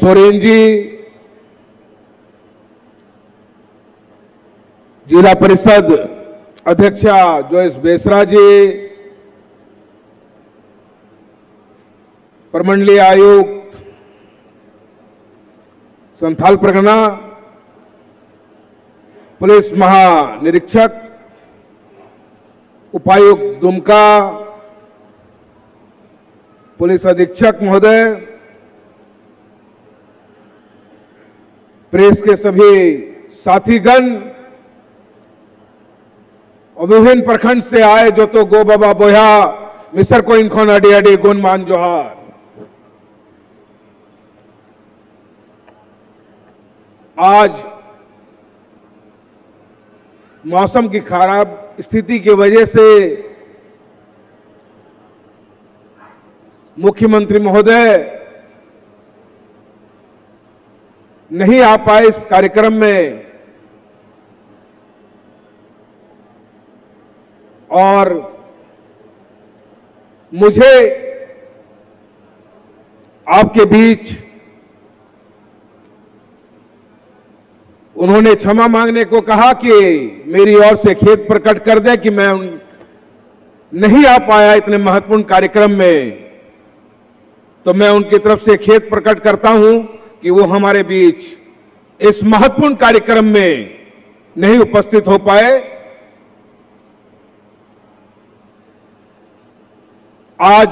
सोरेन जी, जिला परिषद अध्यक्षा जोयस बेसरा जी, प्रमंडलीय आयुक्त संथाल परगना, पुलिस महानिरीक्षक, उपायुक्त दुमका, पुलिस अधीक्षक महोदय, प्रेस के सभी साथीगण और विभिन्न प्रखंड से आए जो तो गो बाबा बोया मिसर को इनखोन अडी अडी गुण मान जोहार। आज मौसम की खराब स्थिति की वजह से मुख्यमंत्री महोदय नहीं आ पाए इस कार्यक्रम में, और मुझे आपके बीच उन्होंने क्षमा मांगने को कहा कि मेरी ओर से खेद प्रकट कर दे कि मैं नहीं आ पाया इतने महत्वपूर्ण कार्यक्रम में, तो मैं उनकी तरफ से खेद प्रकट करता हूं कि वो हमारे बीच इस महत्वपूर्ण कार्यक्रम में नहीं उपस्थित हो पाए। आज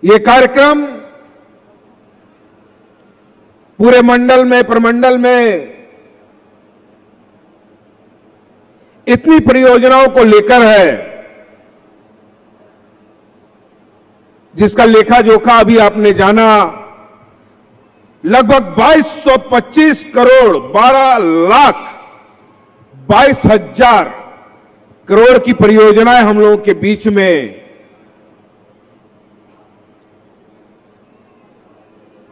ये कार्यक्रम पूरे मंडल में, प्रमंडल में इतनी परियोजनाओं को लेकर है जिसका लेखा जोखा अभी आपने जाना। लगभग 2225 करोड़ 12,22,000 करोड़ की परियोजनाएं हम लोगों के बीच में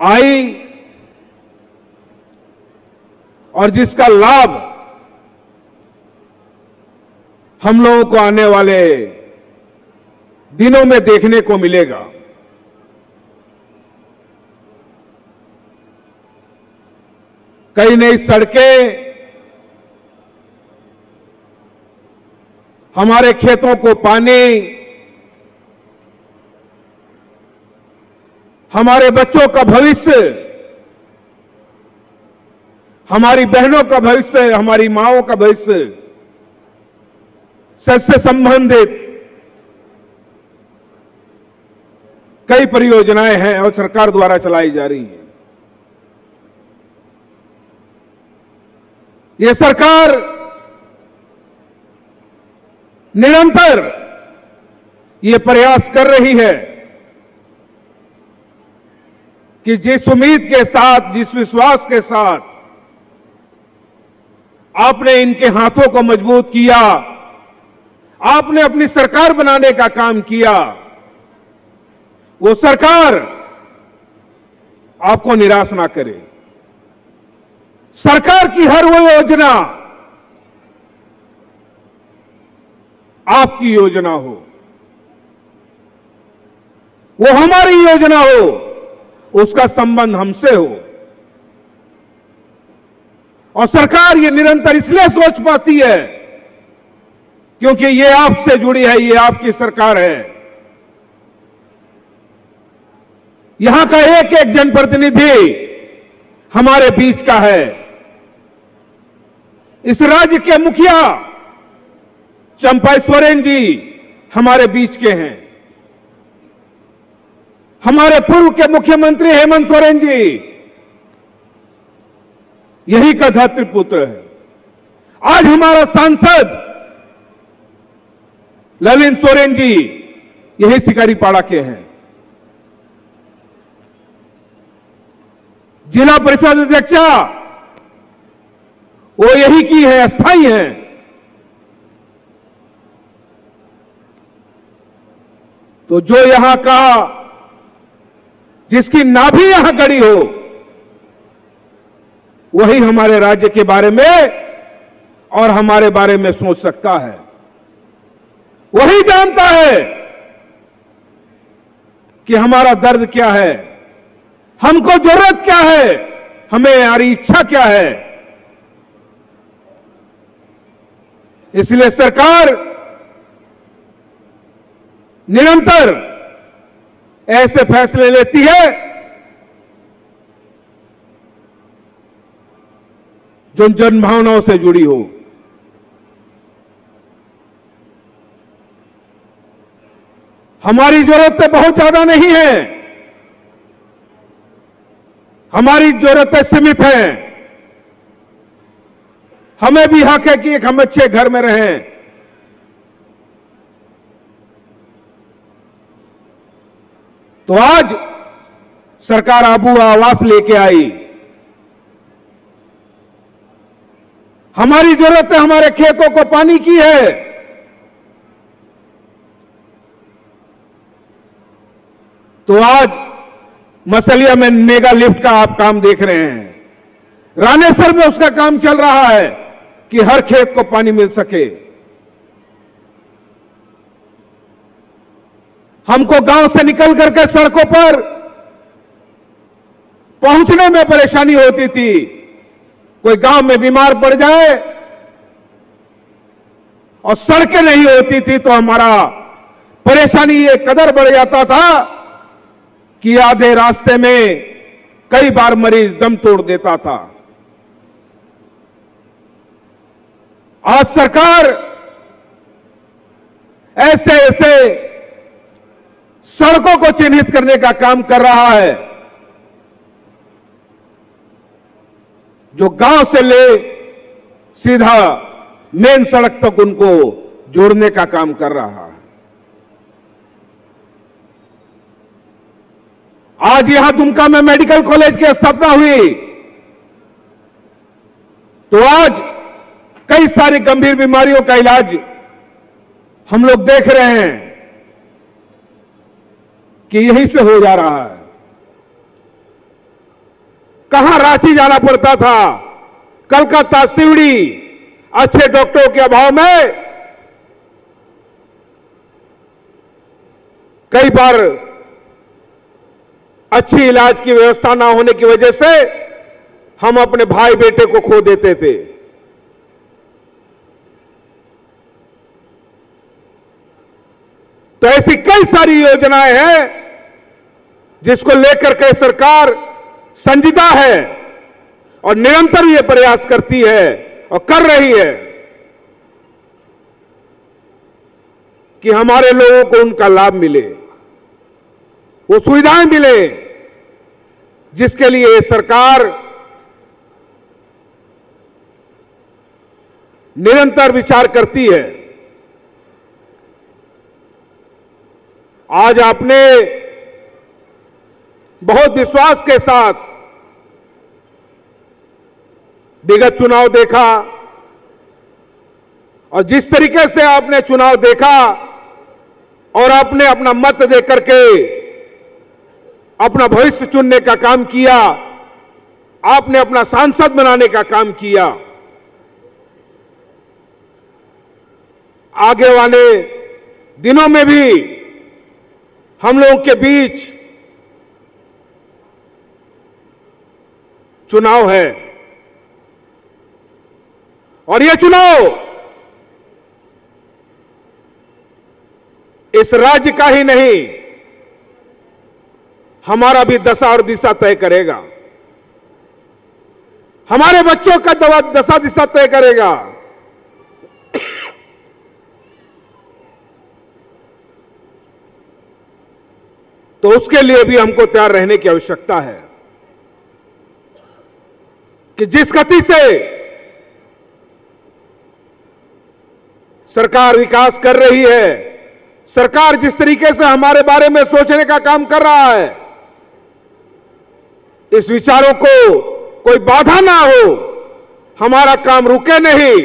आई और जिसका लाभ हम लोगों को आने वाले दिनों में देखने को मिलेगा। कई नई सड़कें हमारे खेतों को पानी, हमारे बच्चों का भविष्य, हमारी बहनों का भविष्य, हमारी माओं का भविष्य से संबंधित कई परियोजनाएं हैं और सरकार द्वारा चलाई जा रही हैं। ये सरकार निरंतर ये प्रयास कर रही है कि जिस उम्मीद के साथ, जिस विश्वास के साथ आपने इनके हाथों को मजबूत किया, आपने अपनी सरकार बनाने का काम किया, वो सरकार आपको निराश ना करे। सरकार की हर वो योजना आपकी योजना हो, वो हमारी योजना हो, उसका संबंध हमसे हो। और सरकार ये निरंतर इसलिए सोच पाती है क्योंकि ये आपसे जुड़ी है, ये आपकी सरकार है। यहां का एक एक जनप्रतिनिधि हमारे बीच का है। इस राज्य के मुखिया चंपा सोरेन जी हमारे बीच के हैं। हमारे पूर्व के मुख्यमंत्री हेमंत सोरेन जी यही का धरती पुत्र है। आज हमारा सांसद ललित सोरेन जी यही शिकारीपाड़ा के हैं। जिला परिषद अध्यक्षा वो यही की है, अस्थाई है। तो जो यहां का, जिसकी नाभि यहां गड़ी हो, वही हमारे राज्य के बारे में और हमारे बारे में सोच सकता है। वही जानता है कि हमारा दर्द क्या है, हमको जरूरत क्या है, हमें हमारी इच्छा क्या है। इसलिए सरकार निरंतर ऐसे फैसले लेती है जो जन भावनाओं से जुड़ी हो। हमारी जरूरतें बहुत ज्यादा नहीं है, हमारी जरूरतें सीमित हैं। हमें भी हक है कि हम अच्छे घर में रहें। तो आज सरकार आबू आवास लेके आई। हमारी जरूरत है हमारे खेतों को पानी की है। तो आज मसलिया में मेगा लिफ्ट का आप काम देख रहे हैं, रानेसर में उसका काम चल रहा है कि हर खेत को पानी मिल सके। हमको गांव से निकल करके सड़कों पर पहुंचने में परेशानी होती थी। कोई गांव में बीमार पड़ जाए और सड़कें नहीं होती थी तो हमारा परेशानी ये कदर बढ़ जाता था कि आधे रास्ते में कई बार मरीज दम तोड़ देता था। आज सरकार ऐसे ऐसे सड़कों को चिन्हित करने का काम कर रहा है जो गांव से ले सीधा मेन सड़क तक उनको जोड़ने का काम कर रहा है। आज यहां दुमका में मेडिकल कॉलेज की स्थापना हुई तो आज कई सारी गंभीर बीमारियों का इलाज हम लोग देख रहे हैं कि यहीं से हो जा रहा है। कहां रांची जाना पड़ता था, कलकत्ता, सिवड़ी, अच्छे डॉक्टरों के अभाव में कई बार अच्छी इलाज की व्यवस्था ना होने की वजह से हम अपने भाई बेटे को खो देते थे। तो ऐसी कई सारी योजनाएं हैं जिसको लेकर के सरकार संजीदा है और निरंतर ये प्रयास करती है और कर रही है कि हमारे लोगों को उनका लाभ मिले, वो सुविधाएं मिले जिसके लिए सरकार निरंतर विचार करती है। आज आपने बहुत विश्वास के साथ विगत चुनाव देखा और जिस तरीके से आपने चुनाव देखा और आपने अपना मत देकर के अपना भविष्य चुनने का काम किया, आपने अपना सांसद बनाने का काम किया। आगे वाले दिनों में भी हम लोगों के बीच चुनाव है और यह चुनाव इस राज्य का ही नहीं, हमारा भी दशा और दिशा तय करेगा, हमारे बच्चों का दशा दिशा तय करेगा। तो उसके लिए भी हमको तैयार रहने की आवश्यकता है कि जिस गति से सरकार विकास कर रही है, सरकार जिस तरीके से हमारे बारे में सोचने का काम कर रहा है, इस विचारों को कोई बाधा ना हो, हमारा काम रुके नहीं,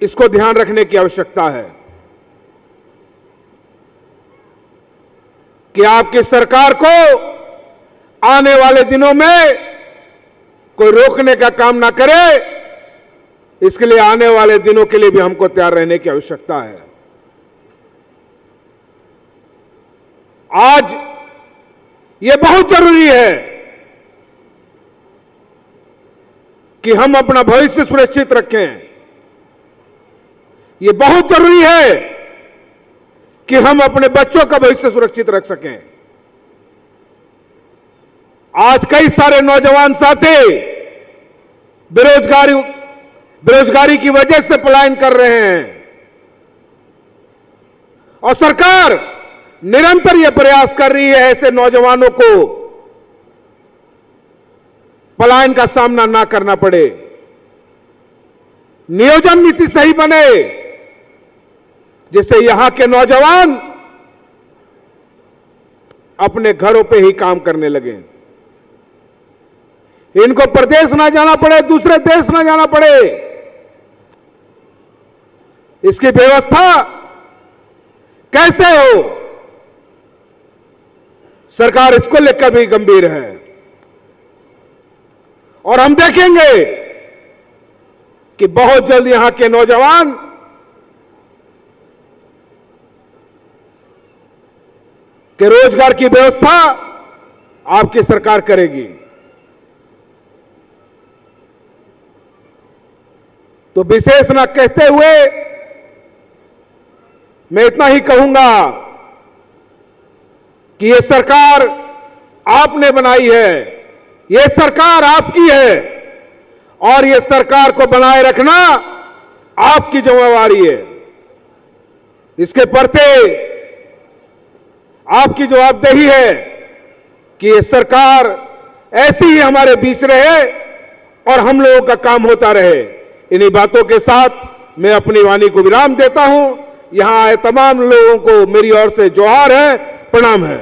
इसको ध्यान रखने की आवश्यकता है कि आपकी सरकार को आने वाले दिनों में कोई रोकने का काम ना करे। इसके लिए आने वाले दिनों के लिए भी हमको तैयार रहने की आवश्यकता है। आज यह बहुत जरूरी है कि हम अपना भविष्य सुरक्षित रखें। यह बहुत जरूरी है कि हम अपने बच्चों का भविष्य सुरक्षित रख सकें। आज कई सारे नौजवान साथी बेरोजगारी की वजह से पलायन कर रहे हैं और सरकार निरंतर यह प्रयास कर रही है ऐसे नौजवानों को पलायन का सामना ना करना पड़े। नियोजन नीति सही बने जिससे यहां के नौजवान अपने घरों पे ही काम करने लगे, इनको प्रदेश ना जाना पड़े, दूसरे देश ना जाना पड़े। इसकी व्यवस्था कैसे हो, सरकार इसको लेकर भी गंभीर है और हम देखेंगे कि बहुत जल्द यहां के नौजवान के रोजगार की व्यवस्था आपकी सरकार करेगी। तो विशेष ना कहते हुए मैं इतना ही कहूंगा कि यह सरकार आपने बनाई है, यह सरकार आपकी है और यह सरकार को बनाए रखना आपकी जिम्मेवारी है। इसके प्रति आपकी जवाबदेही है कि यह सरकार ऐसी ही हमारे बीच रहे और हम लोगों का काम होता रहे। इन्हीं बातों के साथ मैं अपनी वाणी को विराम देता हूं। यहां आए तमाम लोगों को मेरी ओर से जोहार है, प्रणाम है।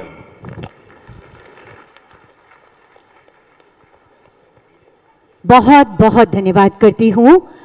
बहुत बहुत धन्यवाद करती हूं।